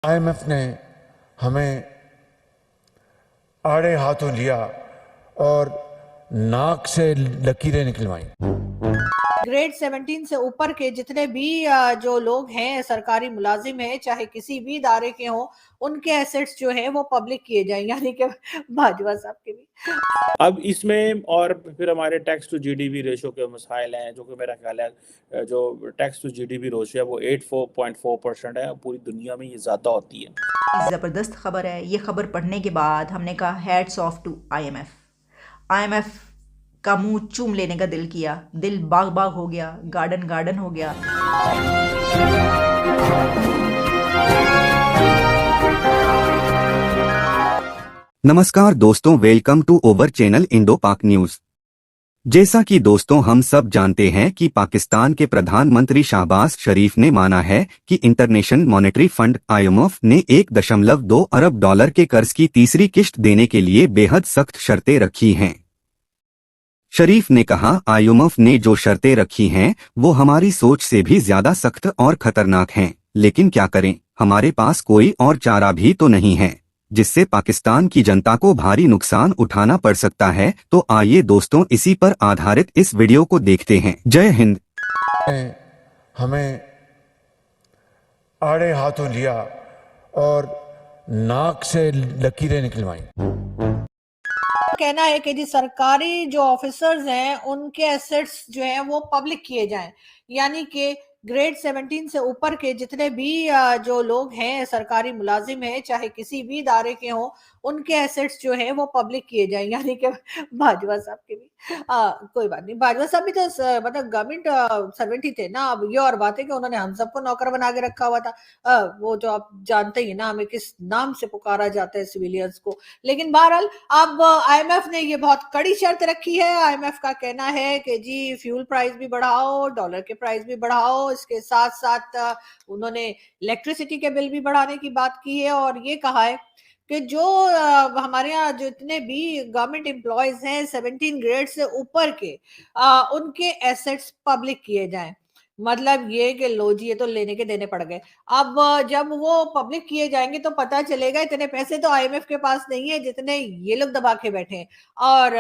IMF ने हमें आड़े हाथों लिया और नाक से लकीरें निकलवाई। ग्रेड 17 से ऊपर के जितने भी जो लोग हैं, सरकारी मुलाजिम हैं, चाहे किसी भी इदारे के हों, उनके एसेट्स जो हैं वो पब्लिक किए जाएं, यानी कि बाजवा साहब के भी। अब इसमें और फिर हमारे टैक्स टू जीडीपी रेशो के मसाइल हैं, जो कि मेरा ख्याल है जो टैक्स टू जीडीपी रेशो है वो 84.4% है। पूरी दुनिया में ये ज़्यादा होती है। ज़बरदस्त खबर है। ये खबर पढ़ने के बाद हमने कहा hats off to IMF. IMF का मुंह चूम लेने का दिल किया, दिल बाग बाग हो गया, गार्डन गार्डन हो गया। नमस्कार दोस्तों, welcome to over channel Indo Pak news. जैसा कि दोस्तों हम सब जानते हैं कि पाकिस्तान के प्रधानमंत्री शहबाज शरीफ ने माना है कि इंटरनेशनल मॉनेटरी फंड आईएमएफ ने 1.2 अरब डॉलर के कर्ज की तीसरी किश्त देने के लिए बेहद सख्त शर्तें रखी हैं। शरीफ ने कहा, आईएमएफ ने जो शर्तें रखी हैं वो हमारी सोच से भी ज्यादा सख्त और खतरनाक हैं, लेकिन क्या करें, हमारे पास कोई और चारा भी तो नहीं है, जिससे पाकिस्तान की जनता को भारी नुकसान उठाना पड़ सकता है। तो आइए दोस्तों इसी पर आधारित इस वीडियो को देखते हैं। जय हिंद। हमें आड़े हाथों लिया और नाक से लकीरें निकलवाई। कहना है कि जी सरकारी जो ऑफिसर्स हैं उनके एसेट्स जो हैं वो पब्लिक किए जाएं, यानी कि ग्रेड 17 से ऊपर के जितने भी जो लोग हैं, सरकारी मुलाजिम हैं, चाहे किसी भी इदारे के हों, उनके एसेट्स जो हैं वो पब्लिक किए जाएं, यानी कि बाजवा साहब के भी। कोई बात नहीं, बाजवा साहब भी तो मतलब गवर्नमेंट सर्वेंट ही थे ना। अब ये और बात है कि उन्होंने हम सबको नौकर बना के रखा हुआ था। वो जो आप जानते ही ना, हमें किस नाम से पुकारा जाता है सिविलियंस को। लेकिन बहरहाल अब आईएमएफ ने ये बहुत कड़ी शर्त रखी है। आईएमएफ का कहना है कि जी फ्यूल प्राइस भी बढ़ाओ, डॉलर के प्राइस भी बढ़ाओ, इसके साथ साथ उन्होंने इलेक्ट्रिसिटी के बिल भी बढ़ाने की बात की है और ये कहा है कि जो हमारे यहाँ जितने भी गवर्नमेंट एम्प्लॉयज हैं 17 ग्रेड से ऊपर के, उनके एसेट्स पब्लिक किए जाएं। मतलब ये कि लो जी, ये तो लेने के देने पड़ गए। अब जब वो पब्लिक किए जाएंगे तो पता चलेगा इतने पैसे तो आईएमएफ के पास नहीं है जितने ये लोग दबा के बैठे हैं। और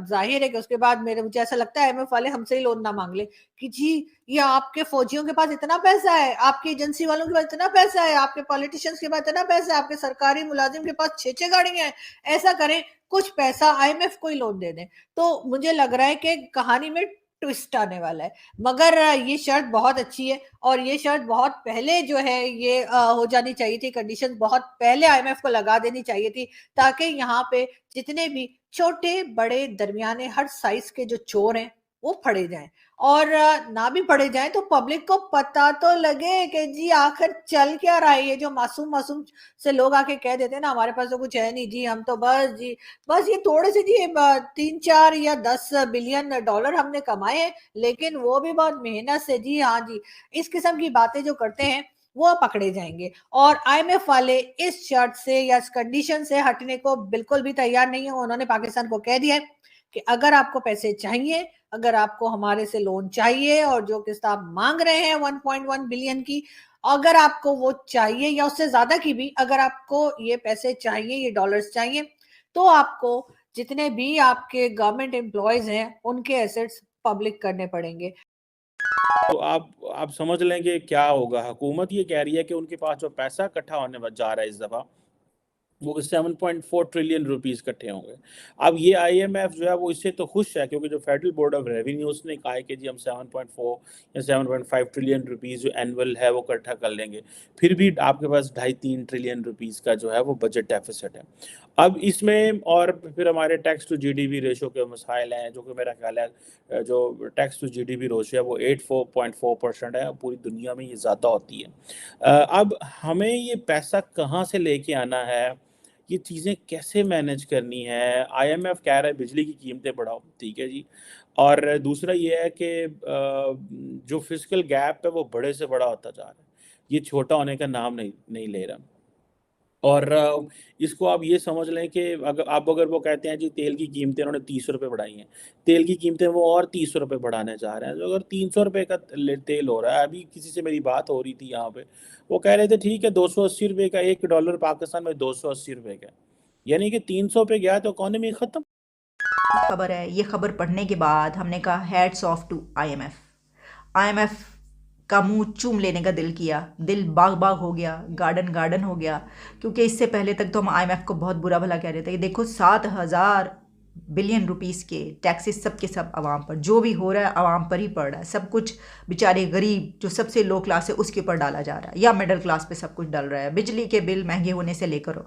जाहिर है कि उसके बाद मेरे मुझे ऐसा लगता है आईएमएफ वाले हमसे ही लोन ना मांग ले कि जी ये आपके फौजियों के पास इतना पैसा है, आपकी एजेंसी वालों के पास इतना पैसा है, आपके पॉलिटिशियंस के पास इतना पैसा है, आपके सरकारी मुलाजिम के पास 6 गाड़ियां हैं। ऐसा करें, कुछ पैसा आईएमएफ को ही लोन दे दें। तो मुझे लग रहा है कि कहानी में ट्विस्ट आने वाला है। मगर ये शर्त बहुत अच्छी है और ये शर्त बहुत पहले जो है ये हो जानी चाहिए थी, कंडीशन बहुत पहले आईएमएफ को लगा देनी चाहिए थी, ताकि यहाँ पे जितने भी छोटे बड़े दरमियाने हर साइज के जो चोर हैं वो फड़े जाएं। और ना भी फड़े जाएं तो पब्लिक को पता तो लगे कि जी आखिर चल क्या रहा है। ये जो मासूम मासूम से लोग आके कह देते हैं ना, हमारे पास तो कुछ है नहीं जी, हम तो बस जी बस ये थोड़े से जी 3-4 या 10 बिलियन डॉलर हमने कमाए हैं, लेकिन वो भी बहुत मेहनत से जी। हाँ जी, इस किस्म की बातें जो करते हैं वो पकड़े जाएंगे। और आईएमएफ वाले इस शर्त से या इस कंडीशन से हटने को बिल्कुल भी तैयार नहीं है। उन्होंने पाकिस्तान को कह दिया है कि अगर आपको पैसे चाहिए, अगर आपको हमारे से लोन चाहिए और जो किस्त आप मांग रहे हैं 1.1 बिलियन की, अगर आपको वो चाहिए या उससे ज्यादा की भी, अगर आपको ये पैसे चाहिए, ये डॉलर्स चाहिए, तो आपको जितने भी आपके गवर्नमेंट एम्प्लॉयज हैं उनके एसेट्स पब्लिक करने पड़ेंगे। तो आप समझ लें कि क्या होगा। हुकूमत ये कह रही है कि उनके पास जो पैसा इकट्ठा होने जा रहा है इस दफ़ा, वो 7.4 ट्रिलियन रुपीस इकट्ठे होंगे। अब ये आईएमएफ जो है वो इससे तो खुश है, क्योंकि जो फेडरल बोर्ड ऑफ रेवेन्यूज ने कहा है कि जी हम 7.4 या 7.5 ट्रिलियन रुपीस जो एनुअल है वो इकट्ठा कर लेंगे। फिर भी आपके पास 2.5-3 ट्रिलियन रुपीस का जो है वो बजट डेफिसिट है। अब इसमें और फिर हमारे टैक्स टू जीडीपी रेशो के मसाइल हैं, जो कि मेरा ख्याल है जो टैक्स टू जीडीपी रेशो है वो 84.4% है। पूरी दुनिया में ये ज़्यादा होती है। अब हमें ये पैसा कहाँ से लेके आना है, ये चीज़ें कैसे मैनेज करनी है। आईएमएफ कह रहा है बिजली की कीमतें बढ़ाओ, ठीक है जी। और दूसरा ये है कि जो फिजिकल गैप है वो बड़े से बड़ा होता जा रहा है, ये छोटा होने का नाम नहीं ले रहा। और इसको आप ये समझ लें कि अगर वो कहते हैं जी तेल की कीमतें उन्होंने 30 रुपये बढ़ाई हैं, तेल की कीमतें वो और 30 रुपये बढ़ाने जा रहे हैं। तो अगर 300 रुपये का तेल हो रहा है, अभी किसी से मेरी बात हो रही थी यहाँ पे, वो कह रहे थे ठीक है 280 रुपये का, $1 पाकिस्तान में 280 रुपये का, यानी कि 300 पे गया तो इकोनॉमी ख़त्म। खबर है, ये खबर पढ़ने के बाद हमने कहा hats off to IMF. IMF का मुंह चूम लेने का दिल किया, दिल बाग बाग हो गया, गार्डन गार्डन हो गया, क्योंकि इससे पहले तक तो हम आईएमएफ को बहुत बुरा भला कह रहे थे कि देखो 7,000 बिलियन रुपीस के टैक्सेस सब के सब आवाम पर, जो भी हो रहा है आवाम पर ही पड़ रहा है, सब कुछ बेचारे गरीब जो सबसे लो क्लास है उसके ऊपर डाला जा रहा है, या मिडिल क्लास पे सब कुछ डल रहा है। बिजली के बिल महंगे होने से लेकर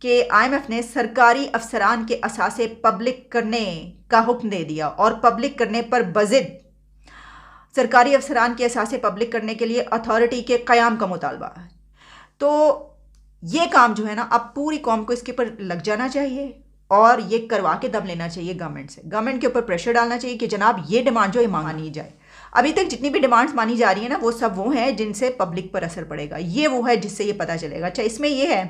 कि आईएमएफ ने सरकारी अफसरान के असासे पब्लिक करने का हुक्म दे दिया, और पब्लिक करने पर बजिद सरकारी अफसरान के असासे पब्लिक करने के लिए अथॉरिटी के क़याम का मुतालबा। तो ये काम जो है ना, अब पूरी कौम को इसके ऊपर लग जाना चाहिए और ये करवा के दम लेना चाहिए गवर्नमेंट से। गवर्नमेंट के ऊपर प्रेशर डालना चाहिए कि जनाब ये डिमांड जो है मानी जाए। अभी तक जितनी भी डिमांड्स मानी जा रही है ना, वो सब वो हैं जिनसे पब्लिक पर असर पड़ेगा, ये वो है जिससे ये पता चलेगा। अच्छा, इसमें ये है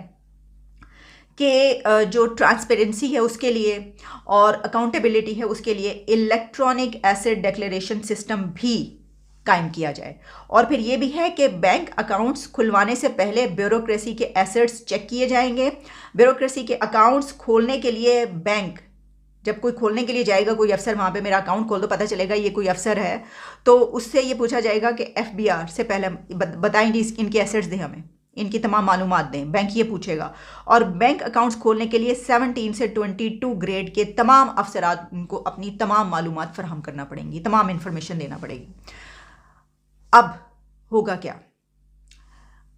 कि जो ट्रांसपेरेंसी है उसके लिए और अकाउंटेबिलिटी है उसके लिए इलेक्ट्रॉनिक एसेट डिक्लेरेशन सिस्टम भी कायम किया जाए। और फिर ये भी है कि बैंक अकाउंट्स खुलवाने से पहले ब्यूरोक्रेसी के एसेट्स चेक किए जाएंगे। ब्यूरोक्रेसी के अकाउंट्स खोलने के लिए बैंक जब कोई खोलने के लिए जाएगा, कोई अफसर वहाँ पे मेरा अकाउंट खोल दो, पता चलेगा ये कोई अफसर है, तो उससे ये पूछा जाएगा कि एफबीआर से पहले बताएं जी इनके एसेट्स दें, हमें इनकी तमाम मालूमात दें, बैंक ये पूछेगा। और बैंक अकाउंट्स खोलने के लिए 17 से 22 ग्रेड के तमाम अफसरात उनको अपनी तमाम मालूमात फराहम करना पड़ेंगी, तमाम इंफॉर्मेशन देना पड़ेगी। अब होगा क्या?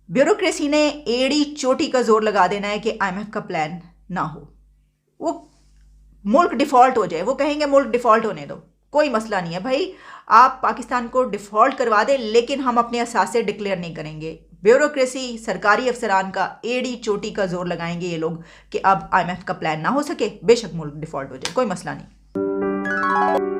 ब्यूरोक्रेसी ने एड़ी चोटी का जोर लगा देना है कि आईएमएफ का प्लान ना हो, वो मुल्क डिफॉल्ट हो जाए। वो कहेंगे मुल्क डिफॉल्ट होने दो, कोई मसला नहीं है भाई, आप पाकिस्तान को डिफॉल्ट करवा दें, लेकिन हम अपने असासे डिक्लेयर नहीं करेंगे। ब्यूरोक्रेसी, सरकारी अफसरान का एड़ी चोटी का जोर लगाएंगे ये लोग कि अब आईएमएफ का प्लान ना हो सके, बेशक मुल्क डिफॉल्ट हो जाए, कोई मसला नहीं।